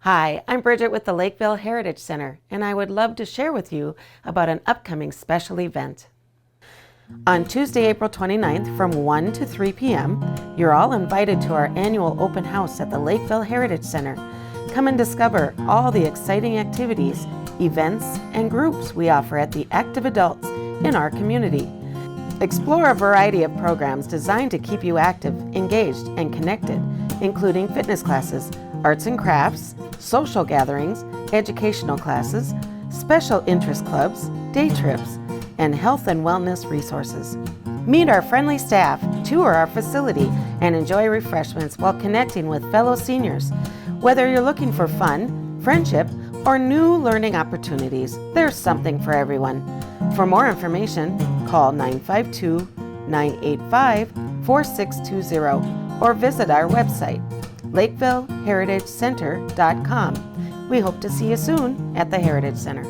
Hi, I'm Bridget with the Lakeville Heritage Center, and I would love to share with you about an upcoming special event. On Tuesday, April 29th from 1 to 3 p.m., you're all invited to our annual open house at the Lakeville Heritage Center. Come and discover all the exciting activities, events, and groups we offer at the active adults in our community. Explore a variety of programs designed to keep you active, engaged, and connected, including fitness classes, arts and crafts, social gatherings, educational classes, special interest clubs, day trips, and health and wellness resources. Meet our friendly staff, tour our facility, and enjoy refreshments while connecting with fellow seniors. Whether you're looking for fun, friendship, or new learning opportunities, there's something for everyone. For more information, call 952-985-4620 or visit our website, LakevilleHeritageCenter.com. We hope to see you soon at the Heritage Center.